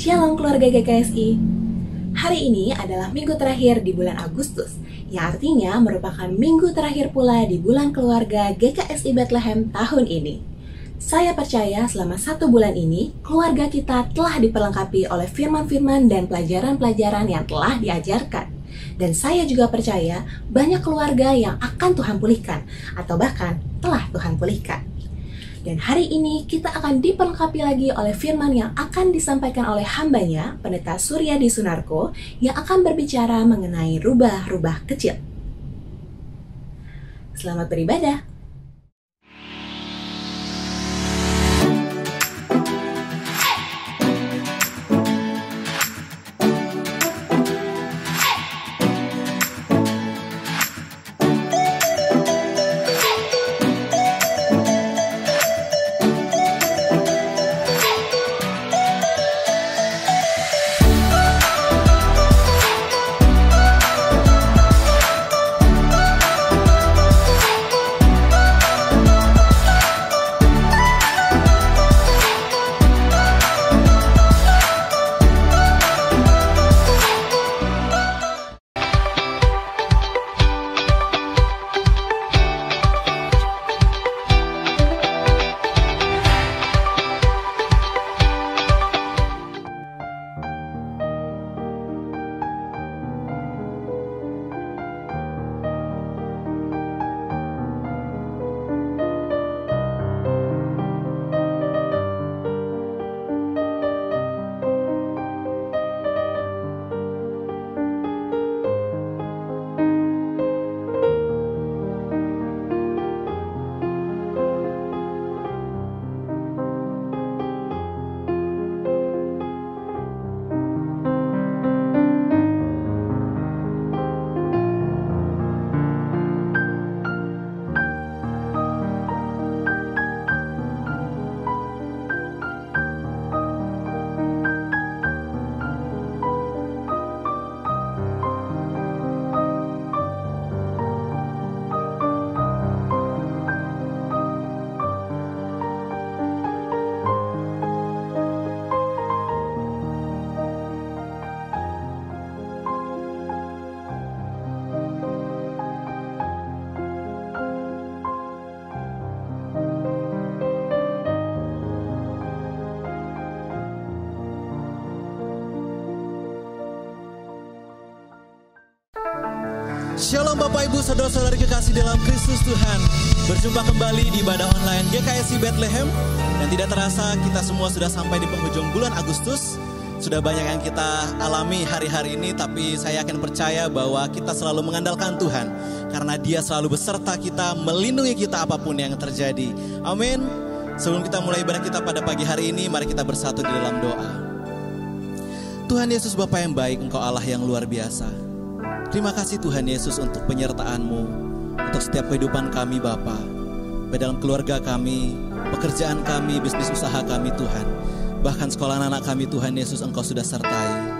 Shalom keluarga GKSI. Hari ini adalah minggu terakhir di bulan Agustus, yang artinya merupakan minggu terakhir pula di bulan keluarga GKSI Bethlehem tahun ini. Saya percaya selama 1 bulan ini, keluarga kita telah diperlengkapi oleh firman-firman dan pelajaran-pelajaran yang telah diajarkan. Dan saya juga percaya banyak keluarga yang akan Tuhan pulihkan, atau bahkan telah Tuhan pulihkan. Dan hari ini kita akan diperlengkapi lagi oleh firman yang akan disampaikan oleh hambanya, Pendeta Suryadi Sunarko, yang akan berbicara mengenai rubah-rubah kecil. Selamat beribadah. Shalom Bapak Ibu Saudara-saudari kekasih dalam Kristus Tuhan. Berjumpa kembali di ibadah online GKSI Bethlehem. Dan tidak terasa kita semua sudah sampai di penghujung bulan Agustus. Sudah banyak yang kita alami hari-hari ini, tapi saya yakin percaya bahwa kita selalu mengandalkan Tuhan. Karena Dia selalu beserta kita, melindungi kita apapun yang terjadi. Amin. Sebelum kita mulai ibadah kita pada pagi hari ini, mari kita bersatu di dalam doa. Tuhan Yesus Bapa yang baik, Engkau Allah yang luar biasa. Terima kasih Tuhan Yesus untuk penyertaan-Mu, untuk setiap kehidupan kami Bapa, baik dalam keluarga kami, pekerjaan kami, bisnis usaha kami Tuhan. Bahkan sekolah anak kami Tuhan Yesus Engkau sudah sertai.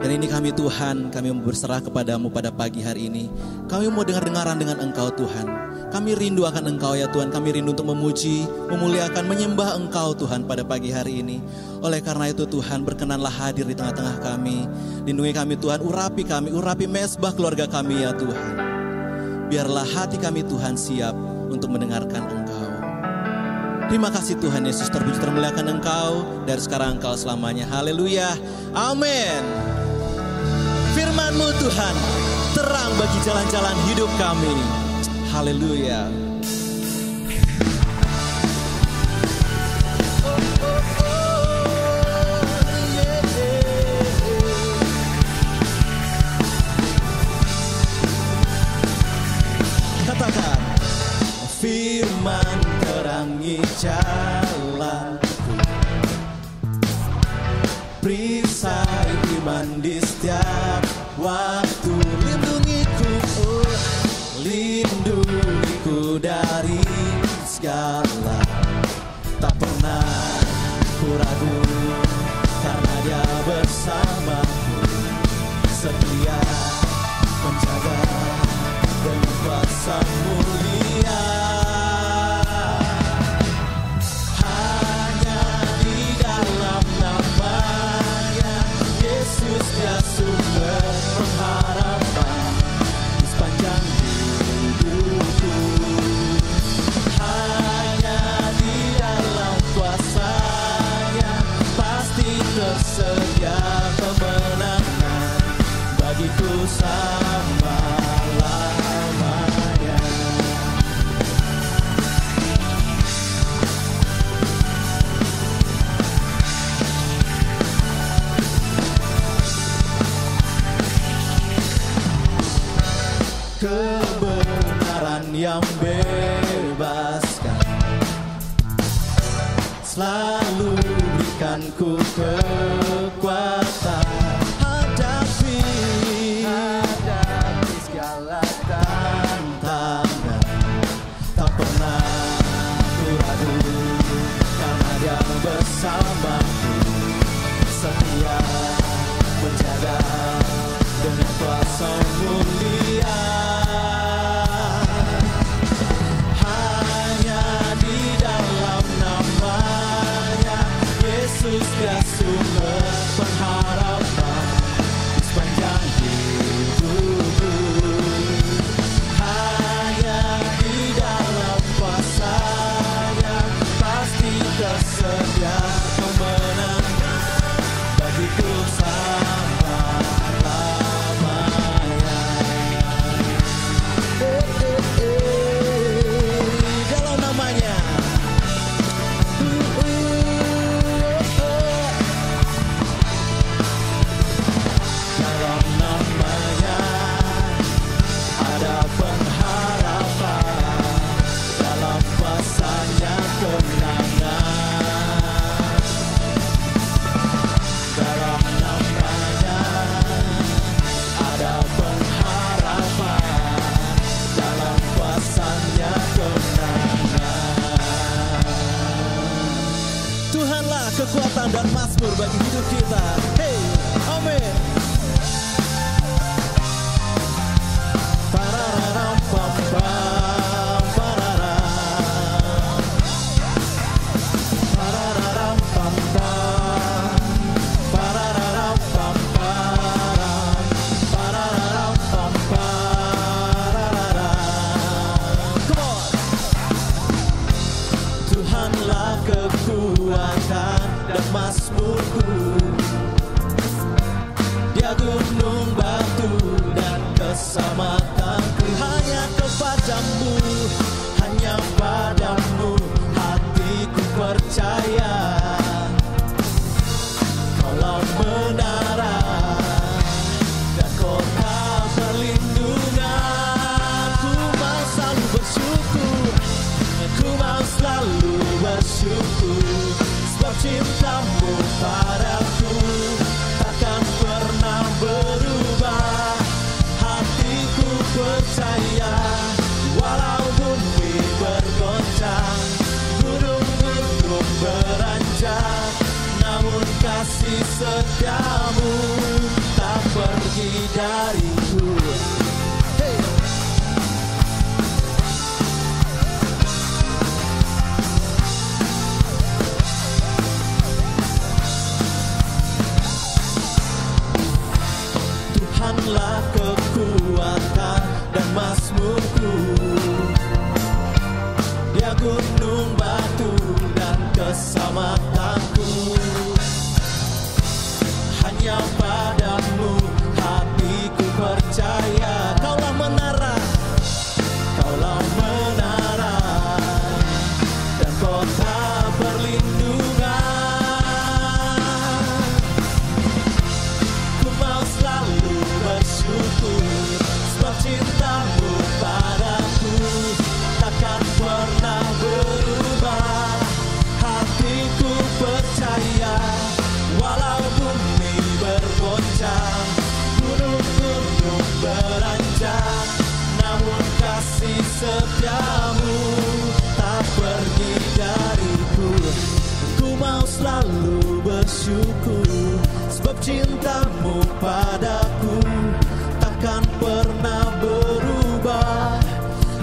Dan ini kami Tuhan, kami mau berserah kepadamu pada pagi hari ini. Kami mau dengar-dengaran dengan Engkau Tuhan. Kami rindu akan Engkau ya Tuhan, kami rindu untuk memuji, memuliakan, menyembah Engkau Tuhan pada pagi hari ini. Oleh karena itu Tuhan, berkenanlah hadir di tengah-tengah kami. Lindungi kami Tuhan, urapi mesbah keluarga kami ya Tuhan. Biarlah hati kami Tuhan siap untuk mendengarkan Engkau. Terima kasih Tuhan Yesus, terpuji termuliakan Engkau dari sekarang Engkau selamanya. Haleluya, amin. Firman-Mu Tuhan, terang bagi jalan-jalan hidup kami. Haleluya. Katakan, firman terangi jalanku, perisai iman di setiap waktu. Lindungiku dari segala, tak pernah ku ragu, karena Dia bersamaku, setia menjaga dengan kuasa mulia. Hanya di dalam nama tersedia kemenangan bagiku selama-lamanya. Kebenaran yang bebaskan selalu berikanku kekuatan hadapi segala tantangan. Tak pernah ku ragu karena Dia bersamaku, setia menjaga dengan kuasa mulia. Yesus dia sumber pengharapan sepanjang hidupku. Hanya di dalam kuasa-Nya pasti tersedia kemenangan bagiku selama-lamanya. Dalam namanya. Tuhanlah kekuatan dan mazmur bagi hidup kita. Hey, amin. Pararam pam pam pararam. Pararam pam pam. Pararam pam pam. Pararam pam pararam. Come on. Tuhanlah kekuatan dan mazmurku, Dia gunung batu dan keselamatanku. Hanya kepadamu, hanya padamu hatiku percaya. Kaulah menara dan kota perlindungan. Ku mau selalu bersyukur, ku mau selalu bersyukur, sebab cintamu padaku takkan pernah berubah. Hatiku percaya, walau bumi bergoncang, gunung-gunung beranjak, namun kasih setiamu tak pergi dariku. Hey. Tuhanlah kekuatan dan mazmurku, Dia gunung batu dan keselamatanku. Hanya padamu hatiku percaya. Kaulah menara, kaulah menara dan kota perlindungan. Ku mau selalu bersyukur, sebab cintamu padaku takkan pernah berubah. Hatiku percaya, walau bumi bergoncang, gunung-gunung beranjak, namun kasih setiamu tak pergi dariku. Ku mau selalu bersyukur, sebab cintamu padaku takkan pernah berubah.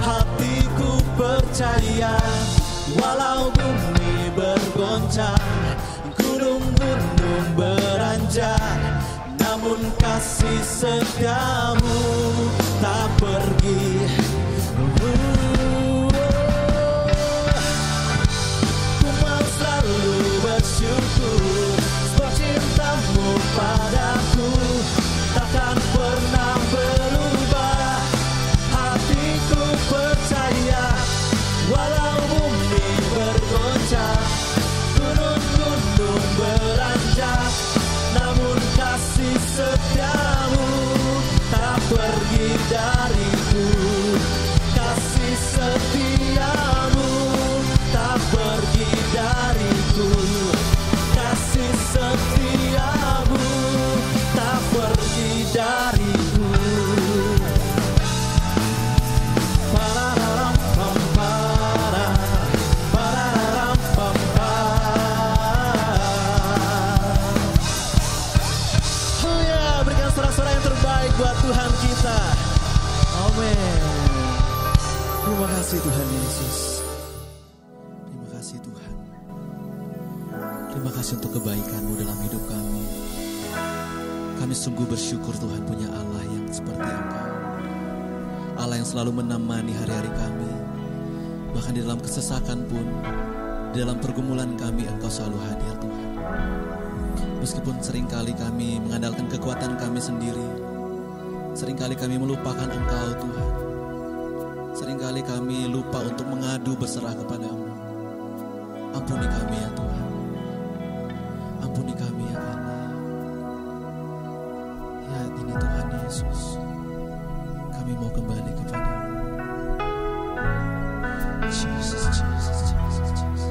Hatiku percaya, walau bumi bergoncang, gunung-gunung beranjak, namun kasih setiamu tak pergi. Ku mau selalu bersyukur, sebab cintamu kasih Tuhan Yesus. Terima kasih Tuhan. Terima kasih untuk kebaikan-Mu dalam hidup kami. Kami sungguh bersyukur Tuhan punya Allah yang seperti Engkau. Allah yang selalu menemani hari-hari kami. Bahkan di dalam kesesakan pun, di dalam pergumulan kami Engkau selalu hadir Tuhan. Meskipun seringkali kami mengandalkan kekuatan kami sendiri, seringkali kami melupakan Engkau Tuhan. Seringkali kami lupa untuk mengadu berserah kepada-Mu. Ampuni kami ya Tuhan. Ampuni kami ya Allah. Ya ini Tuhan Yesus, kami mau kembali kepada-Mu. Jesus, Jesus, Jesus, Jesus.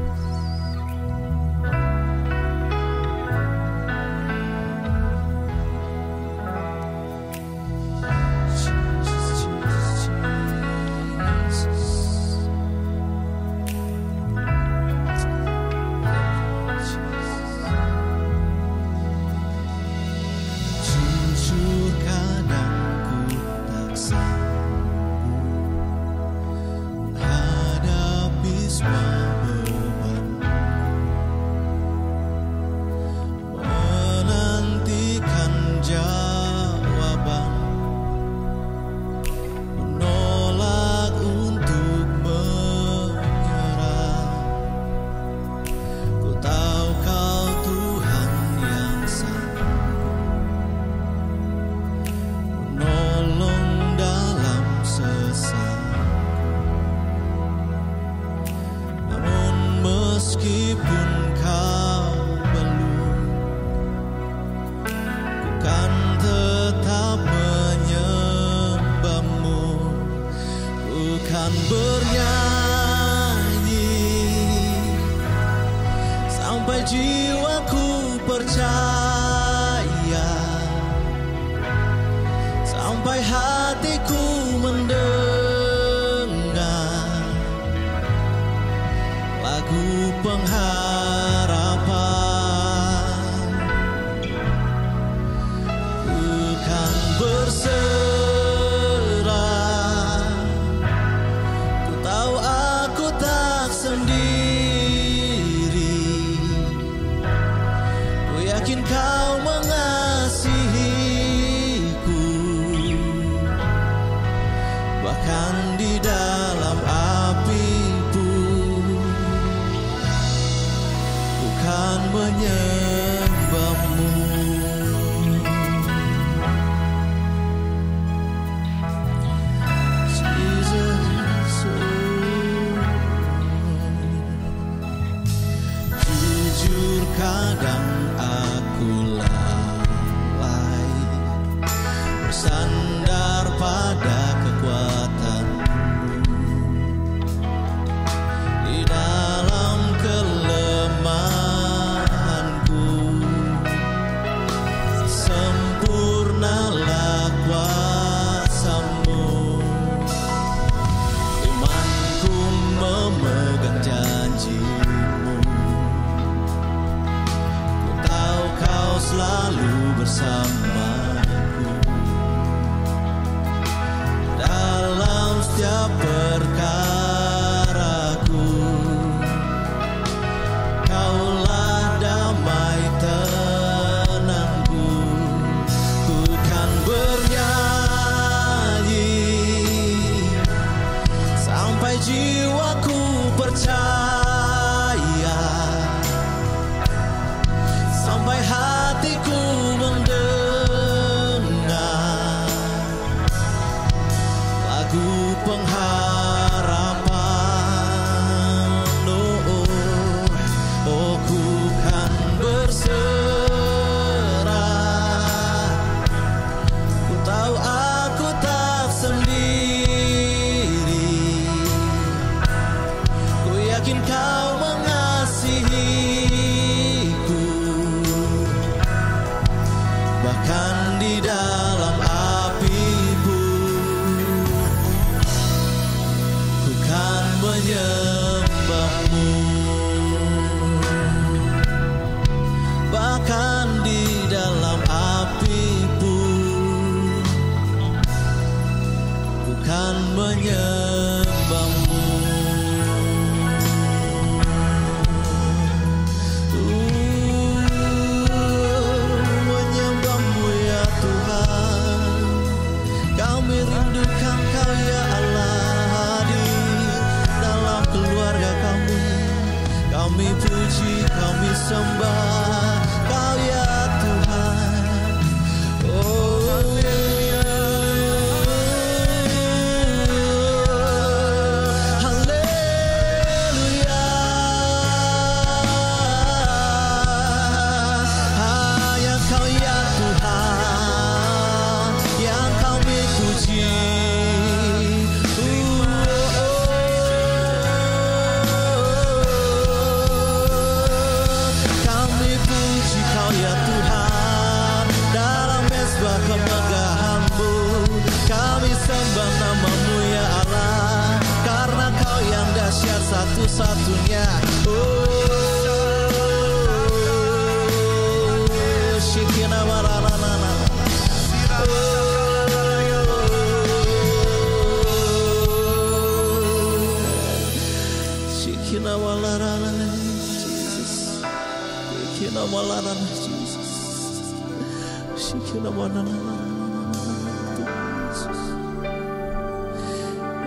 Menyembahmu.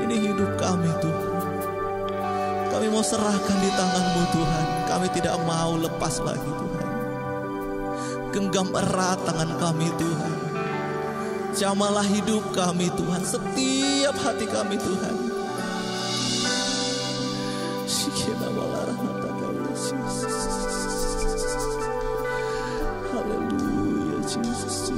Ini hidup kami Tuhan. Kami mau serahkan di tangan-Mu Tuhan. Kami tidak mau lepas lagi Tuhan. Genggam erat tangan kami Tuhan. Jamalah hidup kami Tuhan. Setiap hati kami Tuhan. Haleluya Jesus.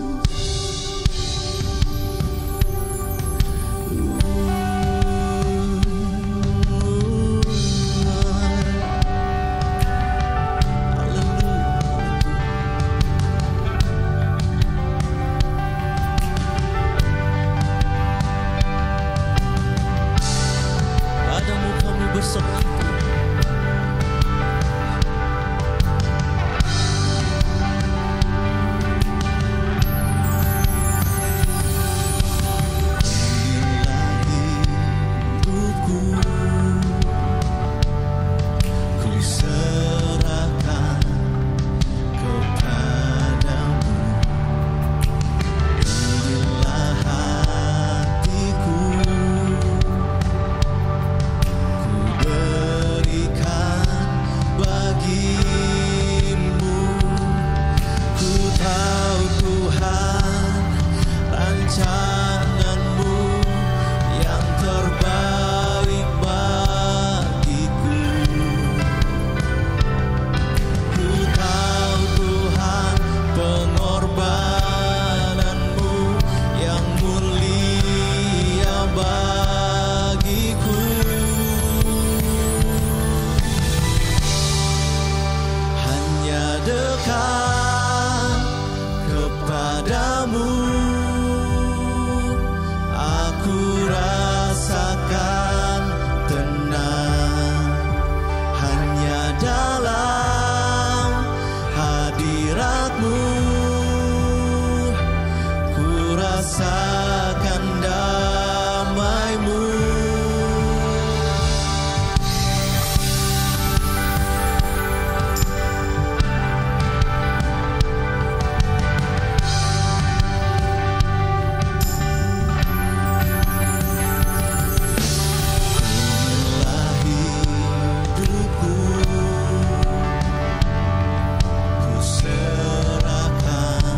Serahkan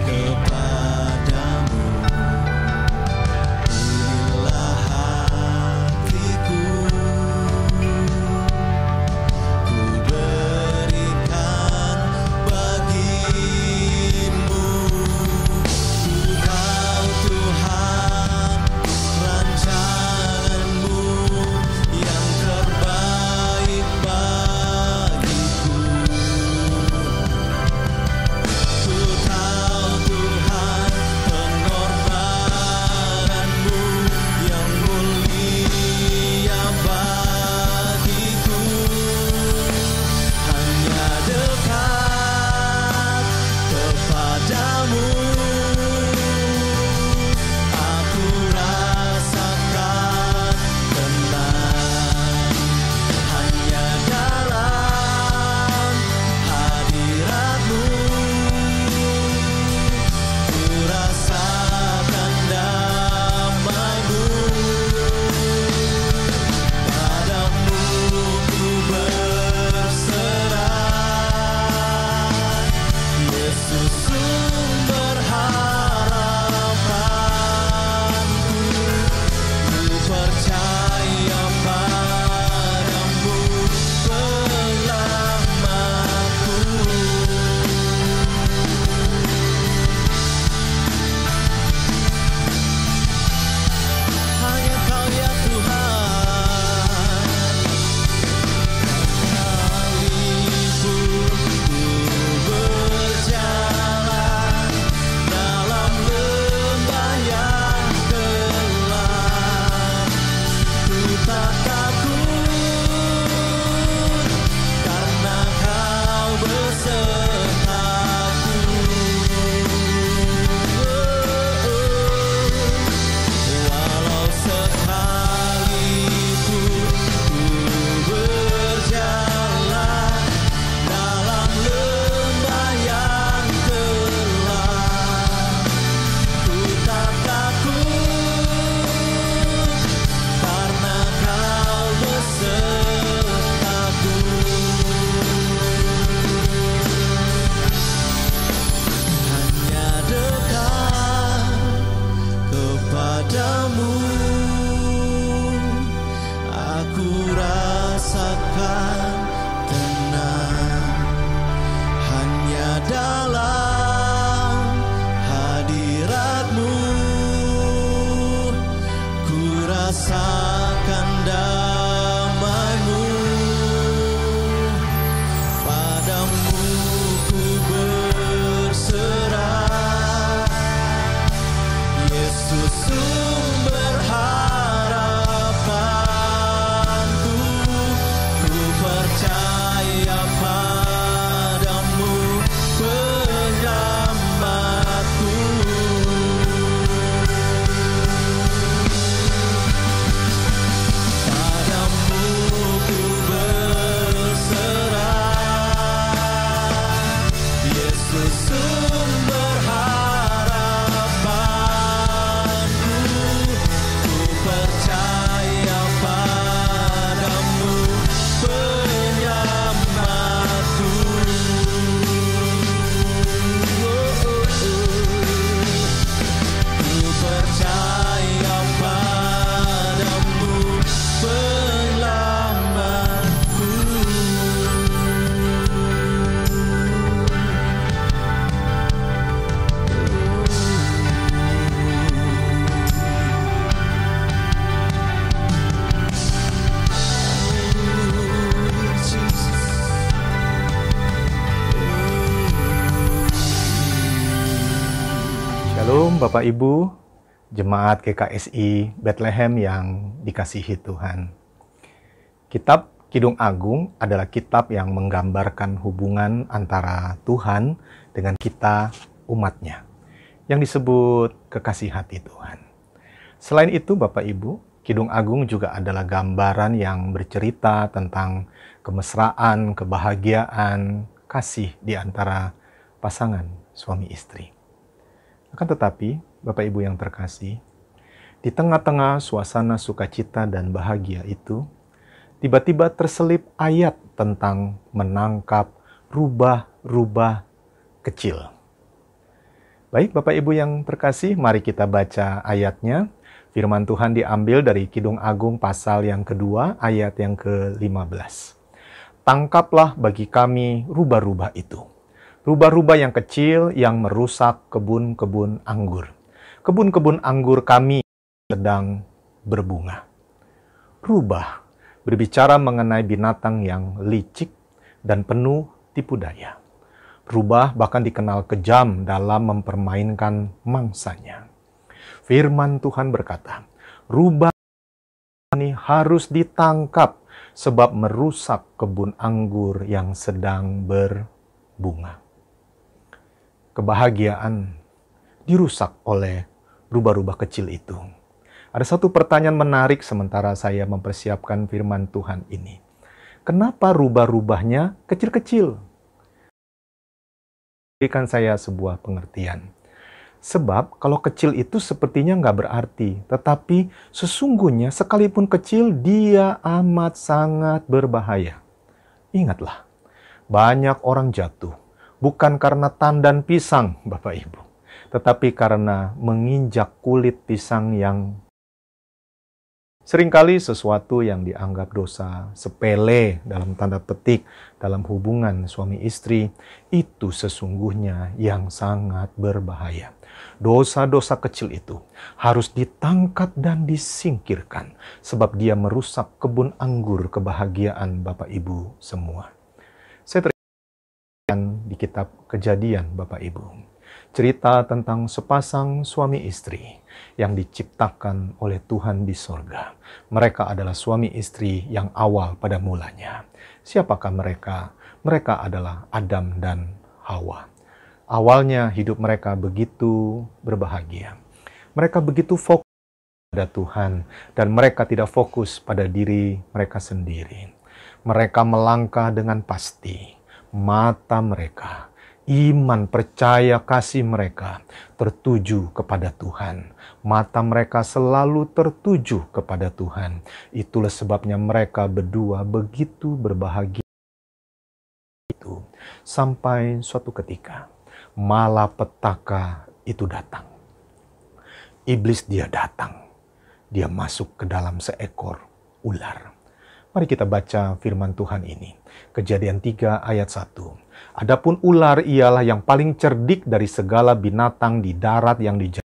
kepadamu. sumber harapanku, ku percaya padamu, penyelamatku. Ku percaya padamu, penyelamatku. Shalom Bapak Ibu, Jemaat GKSI Bethlehem yang dikasihi Tuhan. Kitab Kidung Agung adalah kitab yang menggambarkan hubungan antara Tuhan dengan kita umatnya, yang disebut kekasih hati Tuhan. Selain itu Bapak Ibu, Kidung Agung juga adalah gambaran yang bercerita tentang kemesraan, kebahagiaan, kasih di antara pasangan suami istri. Akan tetapi, Bapak Ibu yang terkasih, di tengah-tengah suasana sukacita dan bahagia itu, tiba-tiba terselip ayat tentang menangkap rubah-rubah kecil. Baik, Bapak Ibu yang terkasih, mari kita baca ayatnya. Firman Tuhan diambil dari Kidung Agung pasal yang kedua, ayat yang ke-15. Tangkaplah bagi kami rubah-rubah itu. Rubah-rubah yang kecil yang merusak kebun-kebun anggur. Kebun-kebun anggur kami sedang berbunga. Rubah berbicara mengenai binatang yang licik dan penuh tipu daya. Rubah bahkan dikenal kejam dalam mempermainkan mangsanya. Firman Tuhan berkata, rubah ini harus ditangkap sebab merusak kebun anggur yang sedang berbunga. Kebahagiaan dirusak oleh rubah-rubah kecil itu. Ada satu pertanyaan menarik sementara saya mempersiapkan firman Tuhan ini. Kenapa rubah-rubahnya kecil-kecil? Berikan saya sebuah pengertian. Sebab kalau kecil itu sepertinya nggak berarti, tetapi sesungguhnya sekalipun kecil dia amat sangat berbahaya. Ingatlah, banyak orang jatuh. Bukan karena tandan pisang, Bapak Ibu, tetapi karena menginjak kulit pisang yang seringkali sesuatu yang dianggap dosa sepele dalam tanda petik dalam hubungan suami istri, itu sesungguhnya yang sangat berbahaya. Dosa-dosa kecil itu harus ditangkap dan disingkirkan, sebab dia merusak kebun anggur kebahagiaan Bapak Ibu semua. Saya di kitab Kejadian Bapak Ibu, cerita tentang sepasang suami istri yang diciptakan oleh Tuhan di sorga. Mereka adalah suami istri yang awal pada mulanya. Siapakah mereka? Mereka adalah Adam dan Hawa. Awalnya hidup mereka begitu berbahagia. Mereka begitu fokus pada Tuhan dan mereka tidak fokus pada diri mereka sendiri. Mereka melangkah dengan pasti. Mata mereka, iman, percaya, kasih mereka tertuju kepada Tuhan. Mata mereka selalu tertuju kepada Tuhan. Itulah sebabnya mereka berdua begitu berbahagia itu. Sampai suatu ketika, malapetaka itu datang. Iblis dia datang. Dia masuk ke dalam seekor ular. Mari kita baca firman Tuhan ini. Kejadian 3 ayat 1. Adapun ular ialah yang paling cerdik dari segala binatang di darat yang di jalan.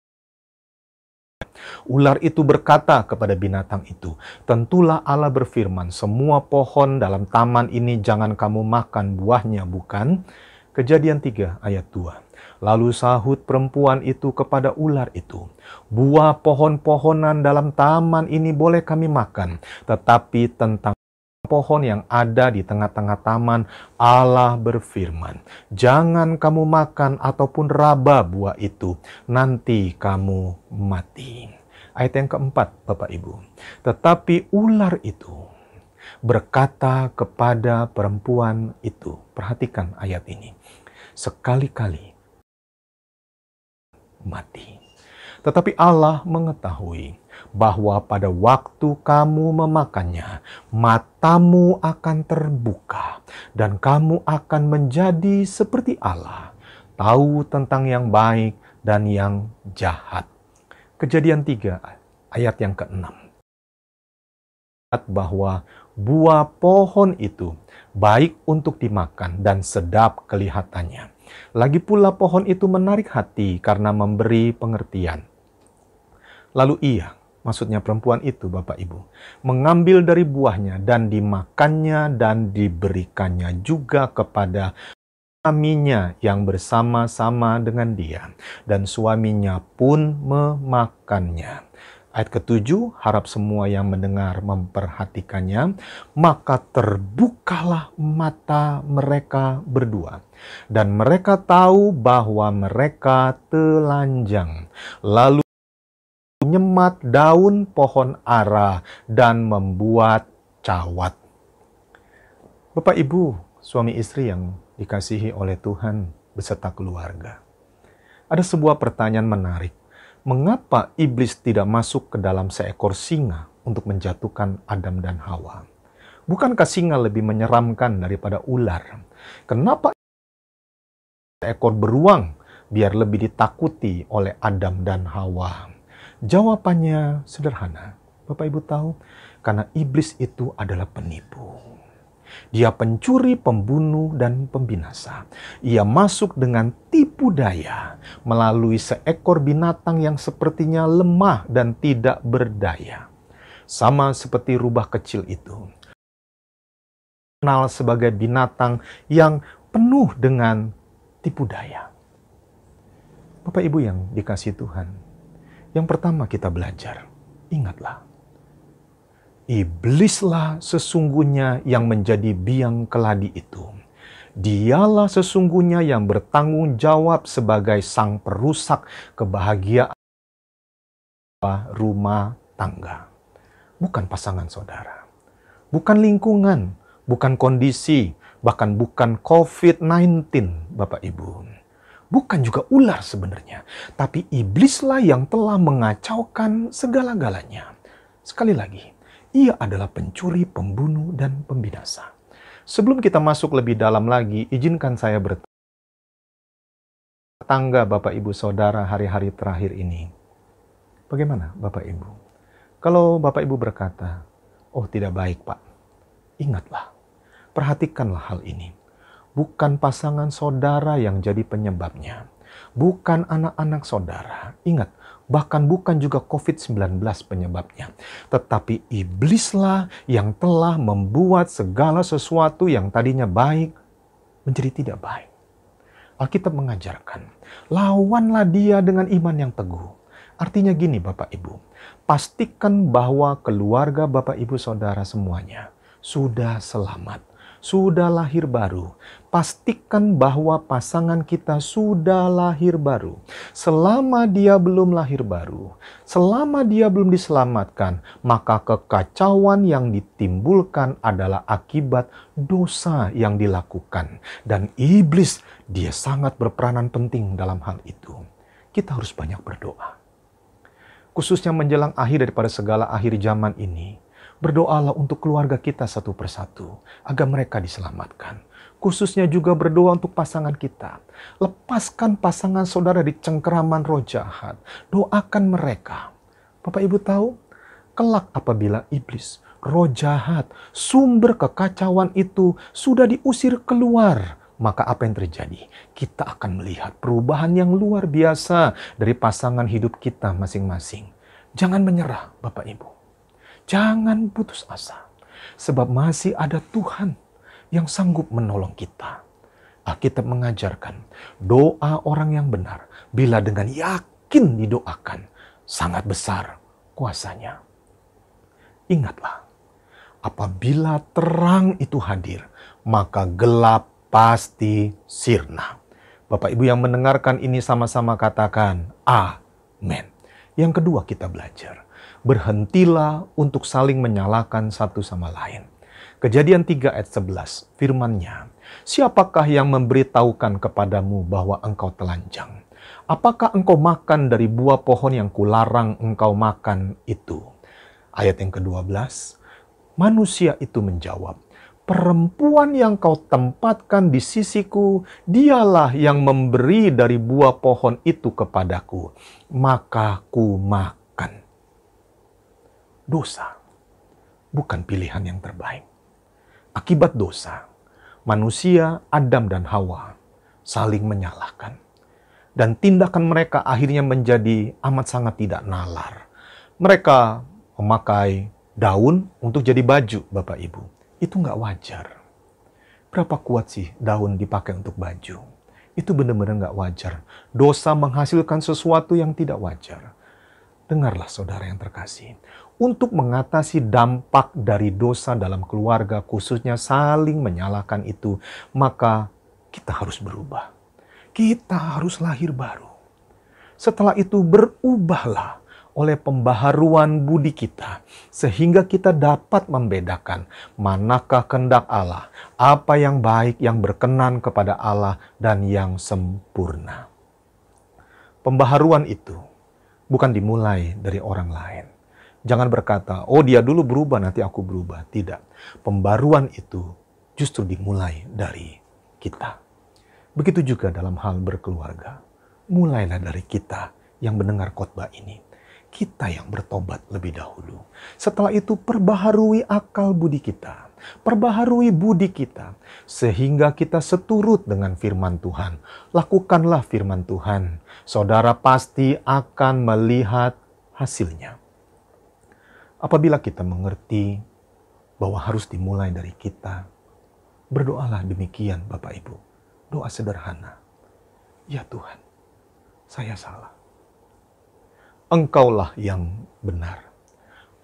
Ular itu berkata kepada binatang itu, tentulah Allah berfirman, semua pohon dalam taman ini jangan kamu makan buahnya, bukan? Kejadian 3 ayat 2. Lalu sahut perempuan itu kepada ular itu, buah pohon-pohonan dalam taman ini boleh kami makan, tetapi tentang pohon yang ada di tengah-tengah taman, Allah berfirman, jangan kamu makan ataupun raba buah itu, nanti kamu mati. Ayat yang keempat, Bapak Ibu. Tetapi ular itu berkata kepada perempuan itu, perhatikan ayat ini, sekali-kali mati. Tetapi Allah mengetahui bahwa pada waktu kamu memakannya, matamu akan terbuka dan kamu akan menjadi seperti Allah, tahu tentang yang baik dan yang jahat. Kejadian 3 ayat yang ke-6. Bahwa buah pohon itu baik untuk dimakan dan sedap kelihatannya. Lagi pula pohon itu menarik hati karena memberi pengertian. Lalu ia, maksudnya perempuan itu Bapak Ibu, mengambil dari buahnya dan dimakannya dan diberikannya juga kepada suaminya yang bersama-sama dengan dia. Dan suaminya pun memakannya. Ayat ke-7, harap semua yang mendengar memperhatikannya. Maka terbukalah mata mereka berdua. Dan mereka tahu bahwa mereka telanjang. Lalu menyemat daun pohon ara dan membuat cawat. Bapak Ibu, suami istri yang dikasihi oleh Tuhan beserta keluarga. Ada sebuah pertanyaan menarik. Mengapa iblis tidak masuk ke dalam seekor singa untuk menjatuhkan Adam dan Hawa? Bukankah singa lebih menyeramkan daripada ular? Kenapa seekor beruang biar lebih ditakuti oleh Adam dan Hawa? Jawabannya sederhana. Bapak Ibu tahu, karena iblis itu adalah penipu. Dia pencuri, pembunuh, dan pembinasa. Ia masuk dengan tipu daya melalui seekor binatang yang sepertinya lemah dan tidak berdaya. Sama seperti rubah kecil itu. Kenal sebagai binatang yang penuh dengan tipu daya. Bapak Ibu yang dikasihi Tuhan, yang pertama kita belajar, ingatlah. Iblislah sesungguhnya yang menjadi biang keladi itu. Dialah sesungguhnya yang bertanggung jawab sebagai sang perusak kebahagiaan rumah tangga. Bukan pasangan saudara. Bukan lingkungan, bukan kondisi, bahkan bukan COVID-19, Bapak Ibu. Bukan juga ular sebenarnya, tapi iblislah yang telah mengacaukan segala-galanya. Sekali lagi, ia adalah pencuri, pembunuh, dan pembinasa. Sebelum kita masuk lebih dalam lagi, izinkan saya bertangga Bapak Ibu Saudara hari-hari terakhir ini. Bagaimana Bapak Ibu? Kalau Bapak Ibu berkata, oh tidak baik Pak, ingatlah, perhatikanlah hal ini. Bukan pasangan saudara yang jadi penyebabnya. Bukan anak-anak saudara. Ingat, bahkan bukan juga COVID-19 penyebabnya. Tetapi iblislah yang telah membuat segala sesuatu yang tadinya baik menjadi tidak baik. Alkitab mengajarkan, lawanlah dia dengan iman yang teguh. Artinya gini Bapak Ibu, pastikan bahwa keluarga Bapak Ibu Saudara semuanya sudah selamat, sudah lahir baru. Pastikan bahwa pasangan kita sudah lahir baru. Selama dia belum lahir baru, selama dia belum diselamatkan, maka kekacauan yang ditimbulkan adalah akibat dosa yang dilakukan. Dan iblis, dia sangat berperanan penting dalam hal itu. Kita harus banyak berdoa. Khususnya menjelang akhir daripada segala akhir zaman ini, berdoalah untuk keluarga kita satu persatu, agar mereka diselamatkan. Khususnya juga berdoa untuk pasangan kita. Lepaskan pasangan saudara di cengkeraman roh jahat. Doakan mereka. Bapak Ibu tahu, kelak apabila iblis, roh jahat, sumber kekacauan itu sudah diusir keluar, maka apa yang terjadi? Kita akan melihat perubahan yang luar biasa dari pasangan hidup kita masing-masing. Jangan menyerah, Bapak Ibu. Jangan putus asa, sebab masih ada Tuhan yang sanggup menolong kita. Alkitab mengajarkan, doa orang yang benar, bila dengan yakin didoakan, sangat besar kuasanya. Ingatlah, apabila terang itu hadir, maka gelap pasti sirna. Bapak Ibu yang mendengarkan ini sama-sama katakan, amin. Yang kedua kita belajar, berhentilah untuk saling menyalahkan satu sama lain. Kejadian 3 ayat 11, firman-Nya, Siapakah yang memberitahukan kepadamu bahwa engkau telanjang? Apakah engkau makan dari buah pohon yang kularang engkau makan itu? Ayat yang ke-12, manusia itu menjawab, perempuan yang kau tempatkan di sisiku, dialah yang memberi dari buah pohon itu kepadaku, maka ku makan. Dosa bukan pilihan yang terbaik. Akibat dosa, manusia Adam dan Hawa saling menyalahkan. Dan tindakan mereka akhirnya menjadi amat sangat tidak nalar. Mereka memakai daun untuk jadi baju, Bapak Ibu. Itu nggak wajar. Berapa kuat sih daun dipakai untuk baju? Itu benar-benar nggak wajar. Dosa menghasilkan sesuatu yang tidak wajar. Dengarlah saudara yang terkasih. Untuk mengatasi dampak dari dosa dalam keluarga, khususnya saling menyalahkan itu, maka kita harus berubah. Kita harus lahir baru. Setelah itu berubahlah oleh pembaharuan budi kita, sehingga kita dapat membedakan manakah kehendak Allah, apa yang baik, yang berkenan kepada Allah, dan yang sempurna. Pembaharuan itu bukan dimulai dari orang lain. Jangan berkata, oh dia dulu berubah, nanti aku berubah. Tidak. Pembaruan itu justru dimulai dari kita. Begitu juga dalam hal berkeluarga. Mulailah dari kita yang mendengar khotbah ini. Kita yang bertobat lebih dahulu. Setelah itu perbaharui akal budi kita. Perbaharui budi kita. Sehingga kita seturut dengan firman Tuhan. Lakukanlah firman Tuhan. Saudara pasti akan melihat hasilnya. Apabila kita mengerti bahwa harus dimulai dari kita, berdoalah demikian Bapak Ibu. Doa sederhana. Ya Tuhan, saya salah. Engkaulah yang benar.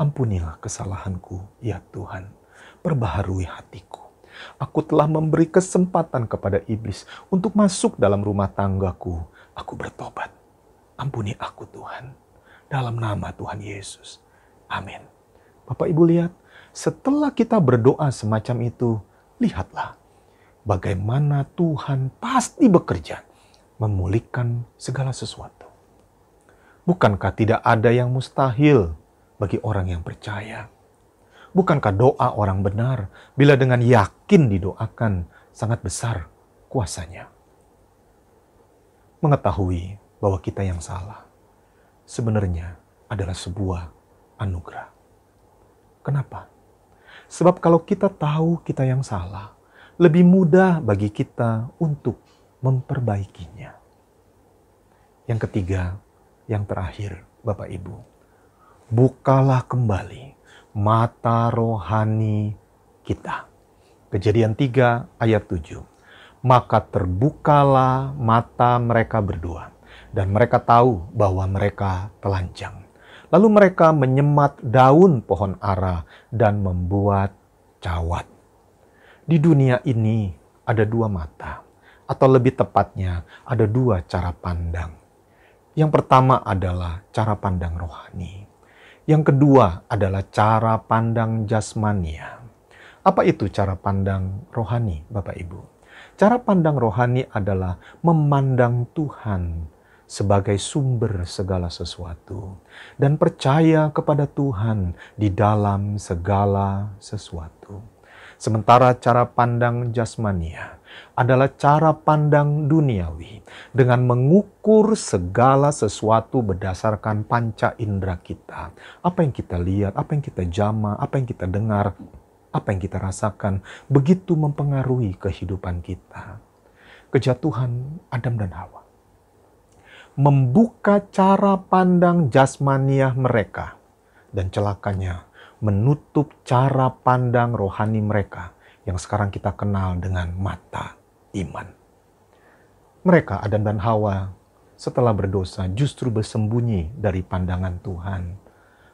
Ampunilah kesalahanku, ya Tuhan. Perbaharui hatiku. Aku telah memberi kesempatan kepada iblis untuk masuk dalam rumah tanggaku. Aku bertobat. Ampuni aku Tuhan. Dalam nama Tuhan Yesus. Amin. Bapak Ibu lihat, setelah kita berdoa semacam itu, lihatlah bagaimana Tuhan pasti bekerja memulihkan segala sesuatu. Bukankah tidak ada yang mustahil bagi orang yang percaya? Bukankah doa orang benar bila dengan yakin didoakan sangat besar kuasanya? Mengetahui bahwa kita yang salah sebenarnya adalah sebuah anugerah. Kenapa? Sebab kalau kita tahu kita yang salah, lebih mudah bagi kita untuk memperbaikinya. Yang ketiga, yang terakhir, Bapak Ibu, bukalah kembali mata rohani kita. Kejadian 3 ayat 7. Maka terbukalah mata mereka berdua, dan mereka tahu bahwa mereka telanjang. Lalu mereka menyemat daun pohon ara dan membuat cawat. Di dunia ini ada dua mata, atau lebih tepatnya ada dua cara pandang. Yang pertama adalah cara pandang rohani. Yang kedua adalah cara pandang jasmania. Apa itu cara pandang rohani, Bapak Ibu? Cara pandang rohani adalah memandang Tuhan sebagai sumber segala sesuatu dan percaya kepada Tuhan di dalam segala sesuatu. Sementara cara pandang jasmania adalah cara pandang duniawi dengan mengukur segala sesuatu berdasarkan panca indera kita. Apa yang kita lihat, apa yang kita jama, apa yang kita dengar, apa yang kita rasakan, begitu mempengaruhi kehidupan kita. Kejatuhan Adam dan Hawa membuka cara pandang jasmaniah mereka, dan celakanya menutup cara pandang rohani mereka yang sekarang kita kenal dengan mata iman. Mereka, Adam dan Hawa, setelah berdosa justru bersembunyi dari pandangan Tuhan.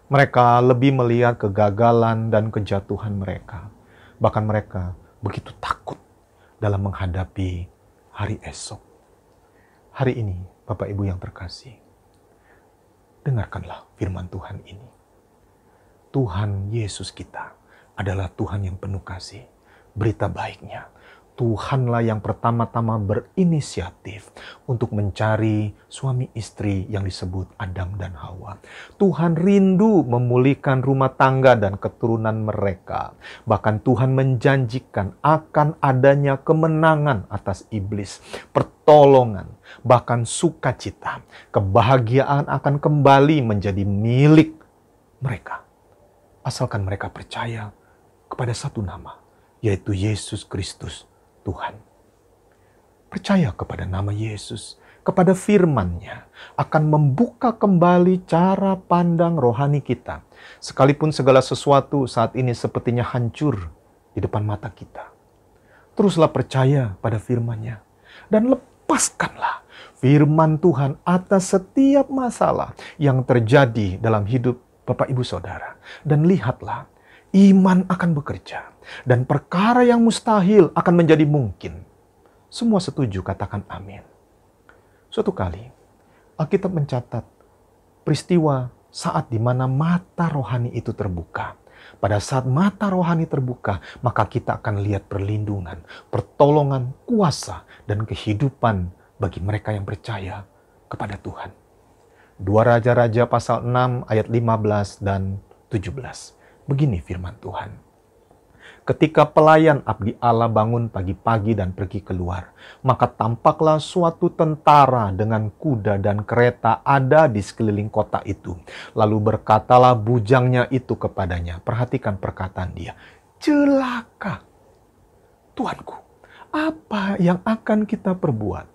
Mereka lebih melihat kegagalan dan kejatuhan mereka. Bahkan mereka begitu takut dalam menghadapi hari esok. Hari ini, Bapak Ibu yang terkasih, dengarkanlah firman Tuhan ini. Tuhan Yesus kita adalah Tuhan yang penuh kasih. Berita baiknya, Tuhanlah yang pertama-tama berinisiatif untuk mencari suami istri yang disebut Adam dan Hawa. Tuhan rindu memulihkan rumah tangga dan keturunan mereka. Bahkan Tuhan menjanjikan akan adanya kemenangan atas iblis, pertolongan, bahkan sukacita. Kebahagiaan akan kembali menjadi milik mereka. Asalkan mereka percaya kepada satu nama, yaitu Yesus Kristus, Tuhan. Percaya kepada nama Yesus, kepada firman-Nya, akan membuka kembali cara pandang rohani kita. Sekalipun segala sesuatu saat ini sepertinya hancur di depan mata kita. Teruslah percaya pada firman-Nya. Dan lepaskanlah firman Tuhan atas setiap masalah yang terjadi dalam hidup Bapak Ibu Saudara. Dan lihatlah, iman akan bekerja. Dan perkara yang mustahil akan menjadi mungkin. Semua setuju, katakan amin. Suatu kali, Alkitab mencatat peristiwa saat di mana mata rohani itu terbuka. Pada saat mata rohani terbuka, maka kita akan lihat perlindungan, pertolongan, kuasa, dan kehidupan bagi mereka yang percaya kepada Tuhan. 2 Raja-Raja pasal 6 ayat 15 dan 17. Begini firman Tuhan. Ketika pelayan abdi Allah bangun pagi-pagi dan pergi keluar, maka tampaklah suatu tentara dengan kuda dan kereta ada di sekeliling kota itu. Lalu berkatalah bujangnya itu kepadanya. Perhatikan perkataan dia. Celaka, Tuanku, apa yang akan kita perbuat?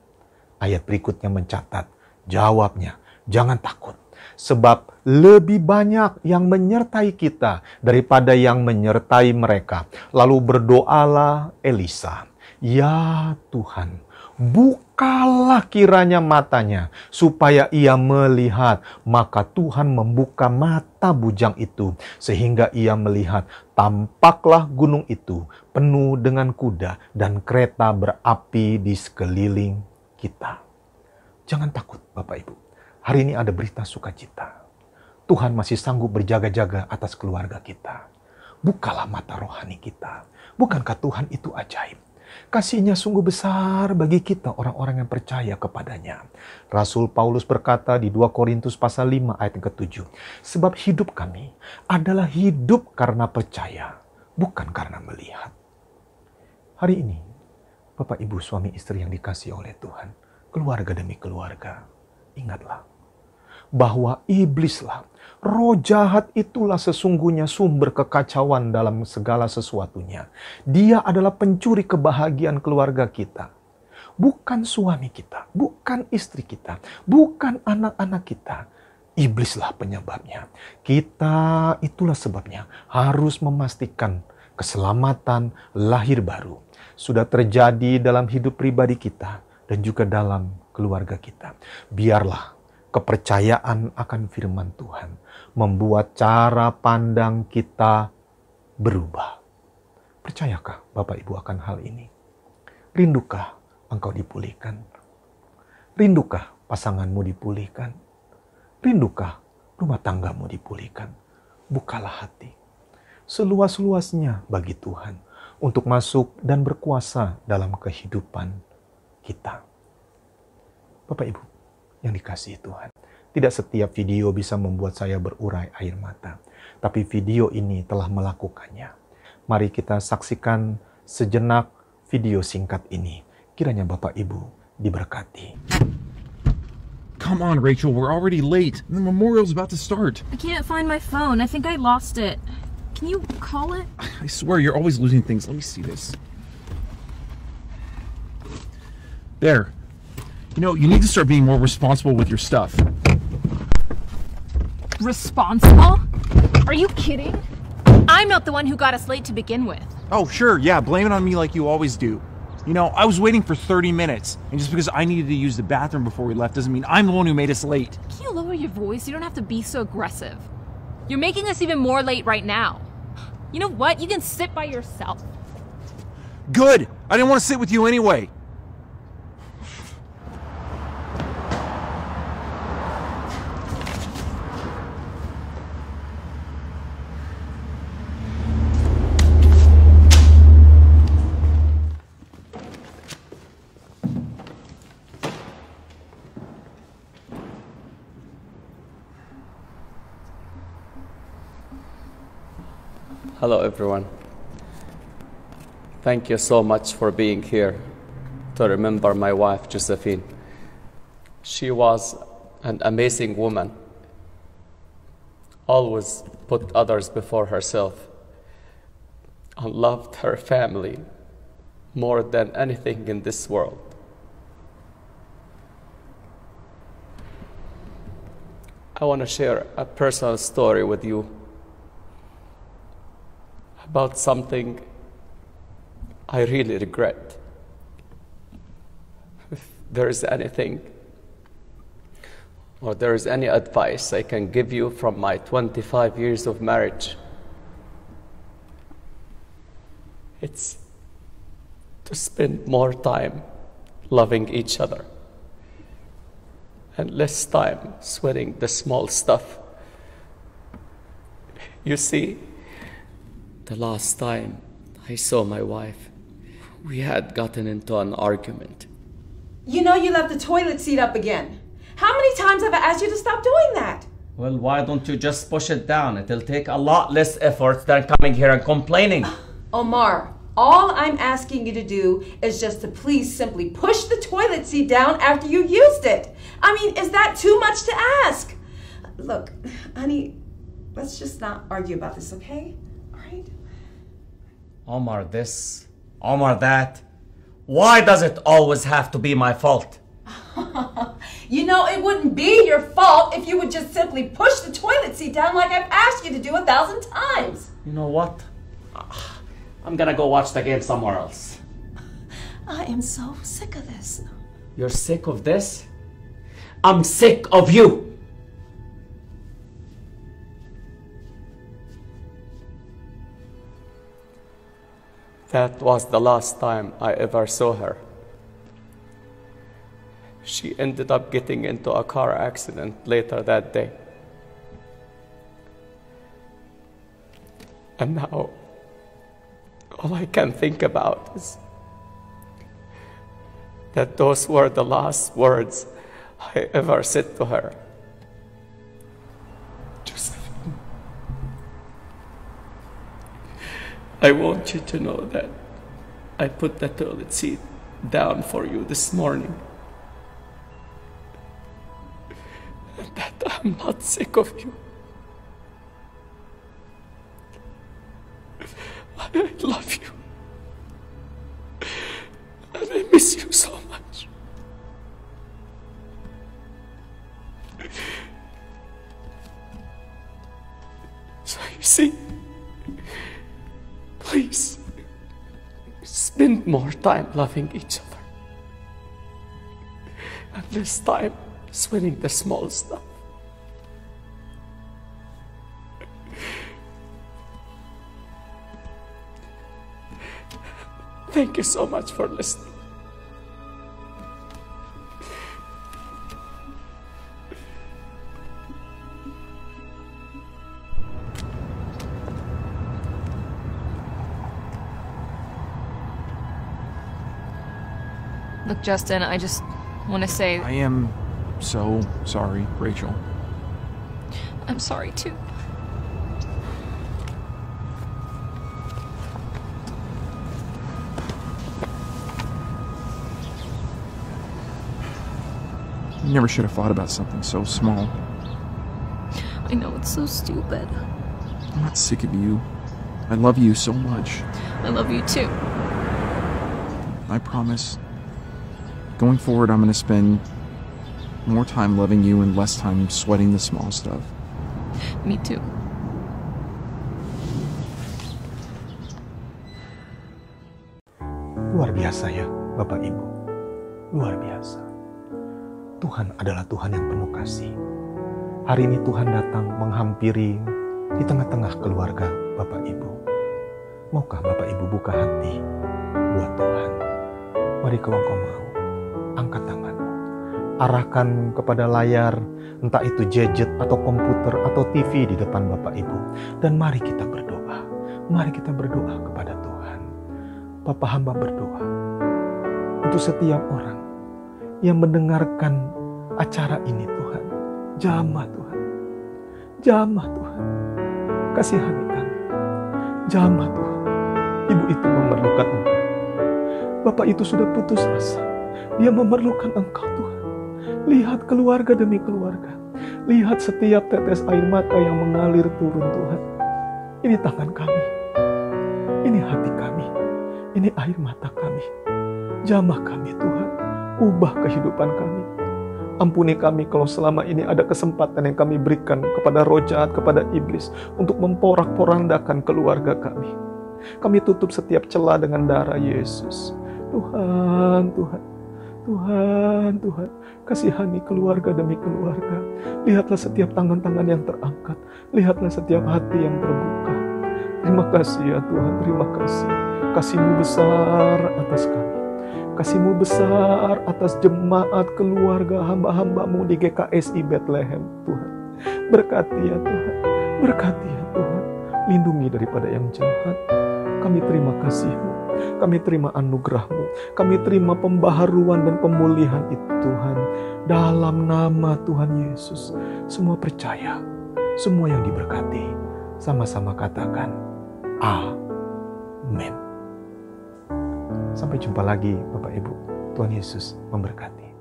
Ayat berikutnya mencatat, jawabnya, jangan takut. Sebab lebih banyak yang menyertai kita daripada yang menyertai mereka. Lalu berdoalah Elisa, ya Tuhan, bukalah kiranya matanya supaya ia melihat. Maka Tuhan membuka mata bujang itu sehingga ia melihat. Tampaklah gunung itu penuh dengan kuda dan kereta berapi di sekeliling kita. Jangan takut Bapak Ibu. Hari ini ada berita sukacita. Tuhan masih sanggup berjaga-jaga atas keluarga kita. Bukalah mata rohani kita. Bukankah Tuhan itu ajaib? Kasih-Nya sungguh besar bagi kita orang-orang yang percaya kepadanya. Rasul Paulus berkata di 2 Korintus pasal 5 ayat ke-7. Sebab hidup kami adalah hidup karena percaya, bukan karena melihat. Hari ini, Bapak Ibu suami istri yang dikasihi oleh Tuhan, keluarga demi keluarga, ingatlah bahwa iblislah, roh jahat itulah sesungguhnya sumber kekacauan dalam segala sesuatunya. Dia adalah pencuri kebahagiaan keluarga kita. Bukan suami kita, bukan istri kita, bukan anak-anak kita. Iblislah penyebabnya. Kita itulah sebabnya harus memastikan keselamatan lahir baru sudah terjadi dalam hidup pribadi kita dan juga dalam keluarga kita. Biarlah kepercayaan akan firman Tuhan membuat cara pandang kita berubah. Percayakah Bapak Ibu akan hal ini? Rindukah engkau dipulihkan? Rindukah pasanganmu dipulihkan? Rindukah rumah tanggamu dipulihkan? Bukalah hati seluas-luasnya bagi Tuhan untuk masuk dan berkuasa dalam kehidupan kita. Bapak Ibu yang dikasihi Tuhan, tidak setiap video bisa membuat saya berurai air mata, tapi video ini telah melakukannya. Mari kita saksikan sejenak video singkat ini. Kiranya Bapak Ibu diberkati. Come on, Rachel, we're already late. The memorial's about to start. I can't find my phone. I think I lost it. Can you call it? I swear, you're always losing things. Let me see this. There. You know, you need to start being more responsible with your stuff. Responsible? Are you kidding? I'm not the one who got us late to begin with. Oh, sure, yeah, blame it on me like you always do. You know, I was waiting for 30 minutes, and just because I needed to use the bathroom before we left doesn't mean I'm the one who made us late. Can you lower your voice? You don't have to be so aggressive. You're making us even more late right now. You know what? You can sit by yourself. Good! I didn't want to sit with you anyway. Hello, everyone. Thank you so much for being here to remember my wife, Josephine. She was an amazing woman, always put others before herself, and loved her family more than anything in this world. I want to share a personal story with you about something I really regret. If there is anything or there is any advice I can give you from my 25 years of marriage, it's to spend more time loving each other and less time sweating the small stuff. You see, the last time I saw my wife, we had gotten into an argument. You know you left the toilet seat up again. How many times have I asked you to stop doing that? Well, why don't you just push it down? It'll take a lot less effort than coming here and complaining. Omar, all I'm asking you to do is just to please simply push the toilet seat down after you used it. I mean, is that too much to ask? Look, honey, let's just not argue about this, okay? All right? Omar this, Omar that. Why does it always have to be my fault? You know, it wouldn't be your fault if you would just simply push the toilet seat down like I've asked you to do 1,000 times. You know what? I'm gonna go watch the game somewhere else. I am so sick of this. You're sick of this? I'm sick of you! That was the last time I ever saw her. She ended up getting into a car accident later that day. And now, all I can think about is that those were the last words I ever said to her. Josephine, I want you to know that I put the toilet seat down for you this morning. And that I'm not sick of you. I love you. And I miss you so much. So you see, please, spend more time loving each other. And less time sweating the small stuff. Thank you so much for listening. Look, Justin, I just want to say I am so sorry, Rachel. I'm sorry too. You never should have fought about something so small. I know, it's so stupid. I'm not sick of you. I love you so much. I love you too. I promise. Going forward, I'm going to spend more time loving you and less time sweating the small stuff. Me too. Luar biasa ya, Bapak Ibu. Luar biasa. Tuhan adalah Tuhan yang penuh kasih. Hari ini Tuhan datang menghampiri di tengah-tengah keluarga Bapak Ibu. Maukah Bapak Ibu buka hati buat Tuhan? Mari kalau engkau mau, angkat tanganmu. Arahkan kepada layar, entah itu gadget atau komputer atau TV di depan Bapak Ibu. Dan mari kita berdoa. Mari kita berdoa kepada Tuhan. Bapak hamba berdoa untuk setiap orang yang mendengarkan acara ini Tuhan. Jamah Tuhan. Jamah Tuhan. Kasihani kami. Jamah Tuhan, ibu itu memerlukan Engkau. Bapak itu sudah putus asa, dia memerlukan Engkau Tuhan. Lihat keluarga demi keluarga, lihat setiap tetes air mata yang mengalir turun Tuhan. Ini tangan kami, ini hati kami, ini air mata kami. Jamah kami Tuhan, ubah kehidupan kami. Ampuni kami kalau selama ini ada kesempatan yang kami berikan kepada roh jahat, kepada iblis, untuk memporak-porandakan keluarga kami. Kami tutup setiap celah dengan darah Yesus. Tuhan, Tuhan, Tuhan, Tuhan, kasihani keluarga demi keluarga. Lihatlah setiap tangan-tangan yang terangkat. Lihatlah setiap hati yang terbuka. Terima kasih ya Tuhan, terima kasih. Kasih-Mu besar atas kami. Kasih-Mu besar atas jemaat keluarga hamba-hamba-Mu di GKSI Bethlehem, Tuhan. Berkati ya Tuhan, berkati ya Tuhan. Lindungi daripada yang jahat. Kami terima kasih-Mu, kami terima anugerah-Mu, kami terima pembaharuan dan pemulihan itu Tuhan. Dalam nama Tuhan Yesus, semua percaya, semua yang diberkati, sama-sama katakan, amin. Sampai jumpa lagi Bapak Ibu. Tuhan Yesus memberkati.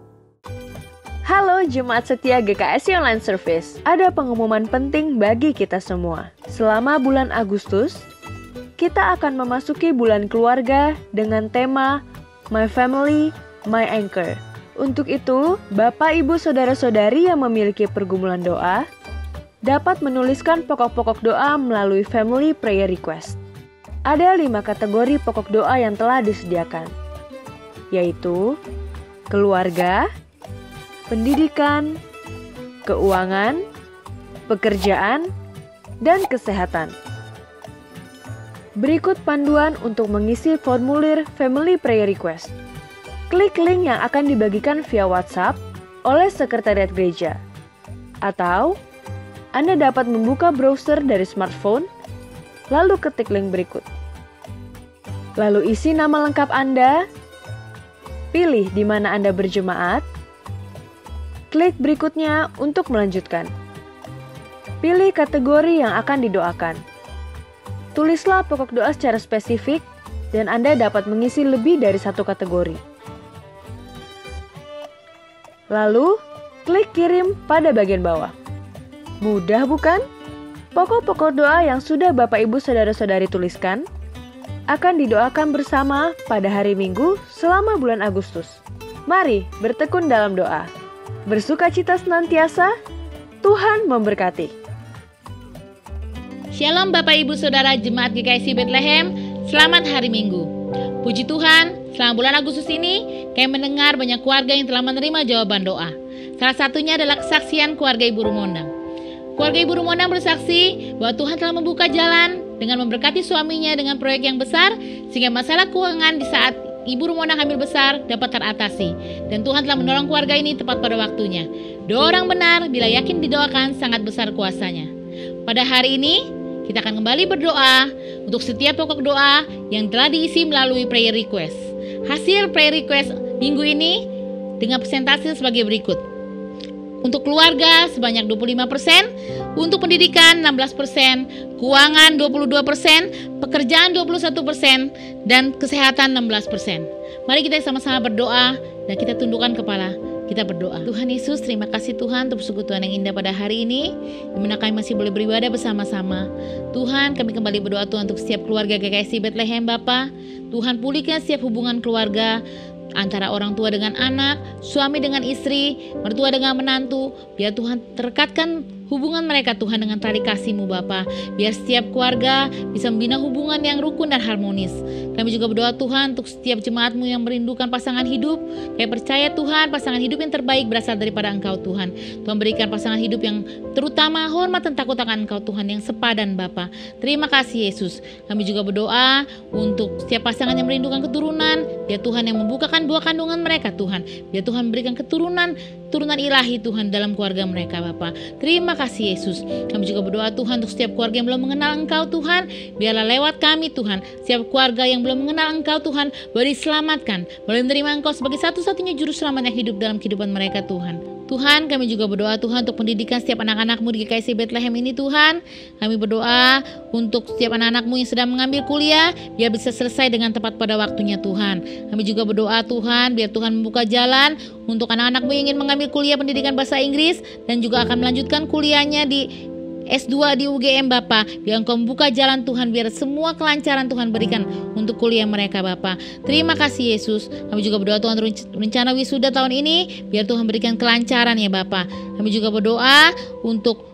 Halo Jemaat Setia GKSI Online Service. Ada pengumuman penting bagi kita semua. Selama bulan Agustus, kita akan memasuki bulan keluarga dengan tema My Family, My Anchor. Untuk itu, Bapak Ibu Saudara-saudari yang memiliki pergumulan doa dapat menuliskan pokok-pokok doa melalui Family Prayer Request. Ada 5 kategori pokok doa yang telah disediakan, yaitu keluarga, pendidikan, keuangan, pekerjaan, dan kesehatan. Berikut panduan untuk mengisi formulir Family Prayer Request. Klik link yang akan dibagikan via WhatsApp oleh Sekretariat Gereja. Atau, Anda dapat membuka browser dari smartphone, lalu ketik link berikut. Lalu isi nama lengkap Anda, pilih di mana Anda berjemaat, klik berikutnya untuk melanjutkan. Pilih kategori yang akan didoakan. Tulislah pokok doa secara spesifik dan Anda dapat mengisi lebih dari 1 kategori. Lalu, klik kirim pada bagian bawah. Mudah bukan? Pokok-pokok doa yang sudah Bapak Ibu Saudara-saudari tuliskan akan didoakan bersama pada hari Minggu selama bulan Agustus. Mari bertekun dalam doa. Bersukacita senantiasa, Tuhan memberkati. Shalom Bapak Ibu Saudara Jemaat GKSI Bethlehem, selamat hari Minggu. Puji Tuhan, selama bulan Agustus ini kami mendengar banyak keluarga yang telah menerima jawaban doa. Salah satunya adalah kesaksian keluarga Ibu Rumondang. Keluarga Ibu Rumondang bersaksi bahwa Tuhan telah membuka jalan dengan memberkati suaminya dengan proyek yang besar, sehingga masalah keuangan di saat Ibu Rumondang hamil besar dapat teratasi. Dan Tuhan telah menolong keluarga ini tepat pada waktunya. Doa orang benar bila yakin didoakan sangat besar kuasanya. Pada hari ini, kita akan kembali berdoa untuk setiap pokok doa yang telah diisi melalui prayer request. Hasil prayer request minggu ini dengan persentase sebagai berikut. Untuk keluarga sebanyak 25%, untuk pendidikan 16%, keuangan 22%, pekerjaan 21%, dan kesehatan 16%. Mari kita sama-sama berdoa dan kita tundukkan kepala. Kita berdoa. Tuhan Yesus, terima kasih Tuhan untuk persekutuan yang indah pada hari ini, di mana kami masih boleh beribadah bersama-sama. Tuhan, kami kembali berdoa Tuhan untuk setiap keluarga GKSI Bethlehem Bapa. Tuhan, pulihkan setiap hubungan keluarga antara orang tua dengan anak, suami dengan istri, mertua dengan menantu. Biar Tuhan terekatkan hubungan mereka Tuhan dengan tali kasih-Mu Bapa. Biar setiap keluarga bisa membina hubungan yang rukun dan harmonis. Kami juga berdoa Tuhan untuk setiap jemaat-Mu yang merindukan pasangan hidup. Kami percaya Tuhan pasangan hidup yang terbaik berasal daripada Engkau Tuhan. Tuhan berikan pasangan hidup yang terutama hormat dan takut akan Engkau Tuhan yang sepadan Bapa. Terima kasih Yesus. Kami juga berdoa untuk setiap pasangan yang merindukan keturunan. Biar Tuhan yang membukakan buah kandungan mereka Tuhan. Biar Tuhan memberikan keturunan ilahi Tuhan dalam keluarga mereka Bapa. Terima kasih Yesus. Kami juga berdoa Tuhan untuk setiap keluarga yang belum mengenal Engkau Tuhan. Biarlah lewat kami Tuhan, setiap keluarga yang belum mengenal Engkau Tuhan boleh diselamatkan, boleh menerima Engkau sebagai satu-satunya juru selamat yang hidup dalam kehidupan mereka Tuhan. Tuhan, kami juga berdoa Tuhan untuk pendidikan setiap anak-anak-Mu di GKSI Bethlehem ini Tuhan. Kami berdoa untuk setiap anak-anak-Mu yang sedang mengambil kuliah, biar bisa selesai dengan tepat pada waktunya Tuhan. Kami juga berdoa Tuhan, biar Tuhan membuka jalan untuk anak-anak-Mu yang ingin mengambil kuliah pendidikan bahasa Inggris dan juga akan melanjutkan kuliahnya di S2 di UGM Bapa. Biar Engkau membuka jalan Tuhan, biar semua kelancaran Tuhan berikan untuk kuliah mereka Bapa. Terima kasih Yesus. Kami juga berdoa Tuhan rencana wisuda tahun ini, biar Tuhan berikan kelancaran ya Bapa. Kami juga berdoa untuk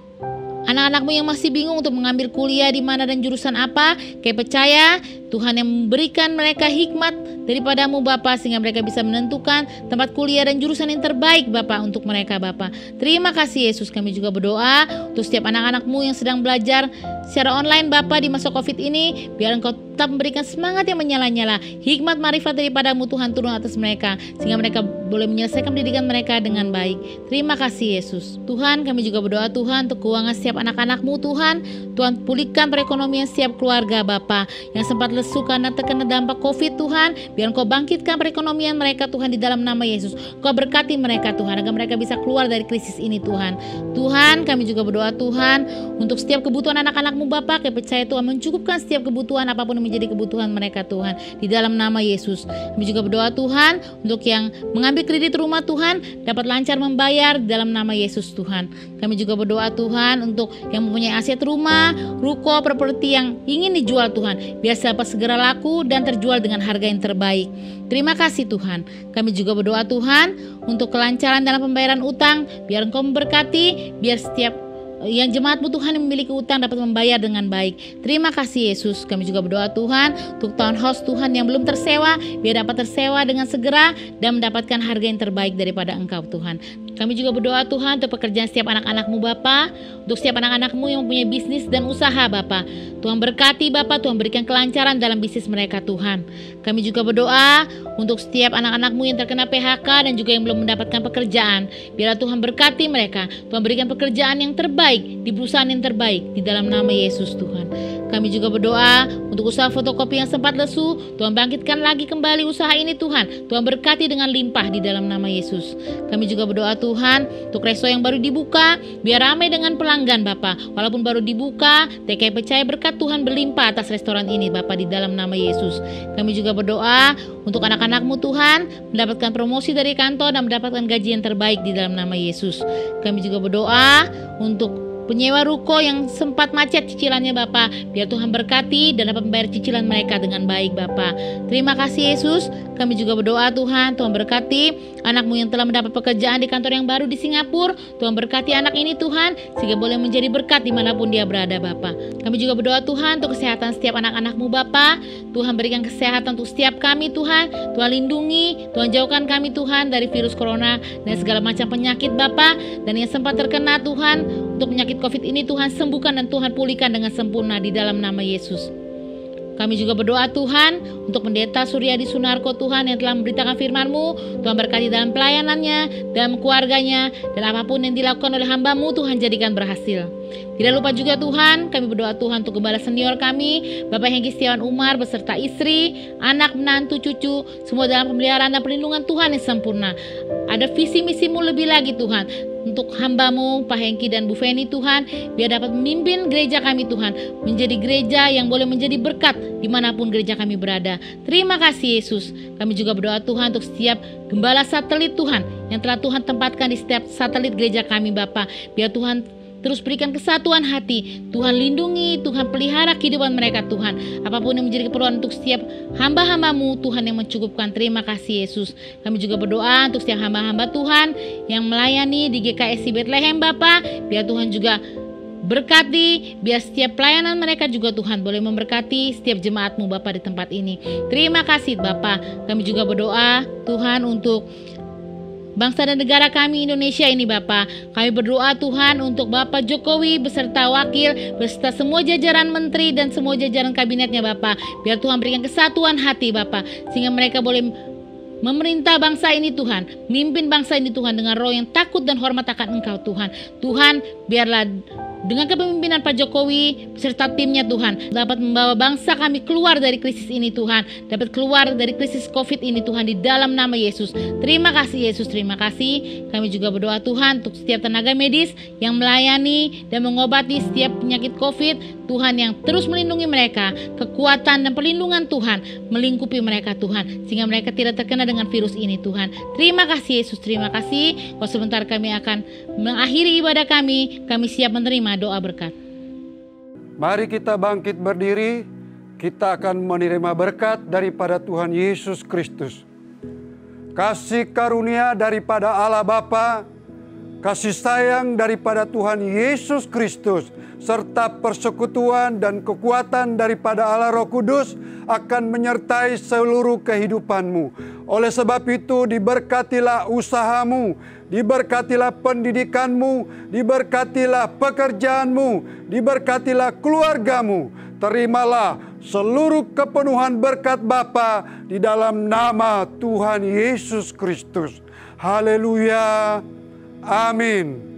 anak-anak-Mu yang masih bingung untuk mengambil kuliah di mana dan jurusan apa. Kami percaya Tuhan yang memberikan mereka hikmat daripada-Mu Bapa, sehingga mereka bisa menentukan tempat kuliah dan jurusan yang terbaik Bapa untuk mereka Bapa. Terima kasih Yesus. Kami juga berdoa untuk setiap anak-anak-Mu yang sedang belajar secara online Bapa di masa COVID ini, biar Engkau tetap memberikan semangat yang menyala-nyala, hikmat marifat daripada-Mu Tuhan turun atas mereka, sehingga mereka boleh menyelesaikan pendidikan mereka dengan baik. Terima kasih Yesus. Tuhan, kami juga berdoa Tuhan untuk keuangan setiap anak-anak-Mu Tuhan. Tuhan pulihkan perekonomian setiap keluarga Bapa yang sempat lesu karena terkena dampak COVID Tuhan. Biar Engkau bangkitkan perekonomian mereka Tuhan di dalam nama Yesus. Engkau berkati mereka Tuhan, agar mereka bisa keluar dari krisis ini Tuhan. Tuhan, kami juga berdoa Tuhan untuk setiap kebutuhan anak-anak-Mu Bapa. Kami percaya Tuhan mencukupkan setiap kebutuhan apapun yang menjadi kebutuhan mereka Tuhan, di dalam nama Yesus. Kami juga berdoa Tuhan untuk yang mengambil kredit rumah Tuhan dapat lancar membayar di dalam nama Yesus Tuhan. Kami juga berdoa Tuhan untuk yang mempunyai aset rumah, ruko, properti yang ingin dijual Tuhan, biar dapat segera laku dan terjual dengan harga yang terbaik. Terima kasih Tuhan. Kami juga berdoa Tuhan untuk kelancaran dalam pembayaran utang, biar Engkau memberkati, biar setiap yang jemaat-Mu Tuhan yang memiliki utang dapat membayar dengan baik. Terima kasih Yesus. Kami juga berdoa Tuhan untuk townhouse Tuhan yang belum tersewa, biar dapat tersewa dengan segera dan mendapatkan harga yang terbaik daripada Engkau Tuhan. Kami juga berdoa Tuhan untuk pekerjaan setiap anak-anak-Mu Bapa, untuk setiap anak-anak-Mu yang mempunyai bisnis dan usaha Bapa. Tuhan berkati Bapa, Tuhan berikan kelancaran dalam bisnis mereka Tuhan. Kami juga berdoa untuk setiap anak-anak-Mu yang terkena PHK dan juga yang belum mendapatkan pekerjaan. Biarlah Tuhan berkati mereka, Tuhan berikan pekerjaan yang terbaik di perusahaan yang terbaik di dalam nama Yesus Tuhan. Kami juga berdoa untuk usaha fotokopi yang sempat lesu, Tuhan bangkitkan lagi kembali usaha ini Tuhan. Tuhan berkati dengan limpah di dalam nama Yesus. Kami juga berdoa Tuhan untuk resto yang baru dibuka, biar ramai dengan pelanggan Bapa. Walaupun baru dibuka, TKI percaya berkat Tuhan berlimpah atas restoran ini Bapa, di dalam nama Yesus. Kami juga berdoa untuk anak-anak-Mu Tuhan mendapatkan promosi dari kantor dan mendapatkan gaji yang terbaik di dalam nama Yesus. Kami juga berdoa untuk penyewa ruko yang sempat macet cicilannya Bapa, biar Tuhan berkati dan dapat membayar cicilan mereka dengan baik Bapa. Terima kasih Yesus. Kami juga berdoa Tuhan berkati anak-Mu yang telah mendapat pekerjaan di kantor yang baru di Singapura. Tuhan berkati anak ini Tuhan, sehingga boleh menjadi berkat dimanapun dia berada Bapa. Kami juga berdoa Tuhan untuk kesehatan setiap anak-anak-Mu Bapa. Tuhan berikan kesehatan untuk setiap kami Tuhan. Tuhan lindungi, Tuhan jauhkan kami Tuhan dari virus corona dan segala macam penyakit Bapa. Dan yang sempat terkena Tuhan untuk penyakit COVID ini Tuhan sembuhkan dan Tuhan pulihkan dengan sempurna di dalam nama Yesus. Kami juga berdoa Tuhan untuk Pendeta Suryadi Sunarko Tuhan yang telah memberitakan firman-Mu. Tuhan berkati dalam pelayanannya, dalam keluarganya, dan apapun yang dilakukan oleh hamba-Mu Tuhan jadikan berhasil. Tidak lupa juga Tuhan, kami berdoa Tuhan untuk gembala senior kami, Bapak Hengki Setiawan Umar beserta istri, anak, menantu, cucu, semua dalam pemeliharaan dan perlindungan Tuhan yang sempurna. Ada visi misimu lebih lagi Tuhan, untuk hamba-Mu Pak Hengki dan Bu Feni Tuhan, biar dapat memimpin gereja kami Tuhan, menjadi gereja yang boleh menjadi berkat dimanapun gereja kami berada. Terima kasih Yesus. Kami juga berdoa Tuhan untuk setiap gembala satelit Tuhan yang telah Tuhan tempatkan di setiap satelit gereja kami Bapa, biar Tuhan terus berikan kesatuan hati. Tuhan lindungi, Tuhan pelihara kehidupan mereka Tuhan. Apapun yang menjadi keperluan untuk setiap hamba-hamba-Mu Tuhan yang mencukupkan. Terima kasih Yesus. Kami juga berdoa untuk setiap hamba-hamba Tuhan yang melayani di GKSI Bethlehem Bapa. Biar Tuhan juga berkati, biar setiap pelayanan mereka juga Tuhan boleh memberkati setiap jemaat-Mu Bapa di tempat ini. Terima kasih Bapa. Kami juga berdoa Tuhan untuk bangsa dan negara kami Indonesia ini Bapa. Kami berdoa Tuhan untuk Bapak Jokowi beserta wakil, beserta semua jajaran menteri dan semua jajaran kabinetnya Bapa. Biar Tuhan berikan kesatuan hati Bapa, sehingga mereka boleh memerintah bangsa ini Tuhan, mimpin bangsa ini Tuhan dengan roh yang takut dan hormat akan Engkau Tuhan. Tuhan, biarlah Dengan kepemimpinan Pak Jokowi beserta timnya Tuhan, dapat membawa bangsa kami keluar dari krisis ini Tuhan, dapat keluar dari krisis COVID ini Tuhan, di dalam nama Yesus. Terima kasih Yesus, terima kasih. Kami juga berdoa Tuhan untuk setiap tenaga medis yang melayani dan mengobati setiap penyakit COVID, Tuhan yang terus melindungi mereka, kekuatan dan perlindungan Tuhan melingkupi mereka Tuhan, sehingga mereka tidak terkena dengan virus ini Tuhan. Terima kasih Yesus, terima kasih. Kalau sebentar kami akan mengakhiri ibadah kami siap menerima doa berkat. Mari kita bangkit berdiri, kita akan menerima berkat daripada Tuhan Yesus Kristus. Kasih karunia daripada Allah Bapa, kasih sayang daripada Tuhan Yesus Kristus, serta persekutuan dan kekuatan daripada Allah Roh Kudus akan menyertai seluruh kehidupanmu. Oleh sebab itu diberkatilah usahamu, diberkatilah pendidikanmu, diberkatilah pekerjaanmu, diberkatilah keluargamu. Terimalah seluruh kepenuhan berkat Bapa di dalam nama Tuhan Yesus Kristus. Haleluya. Amin.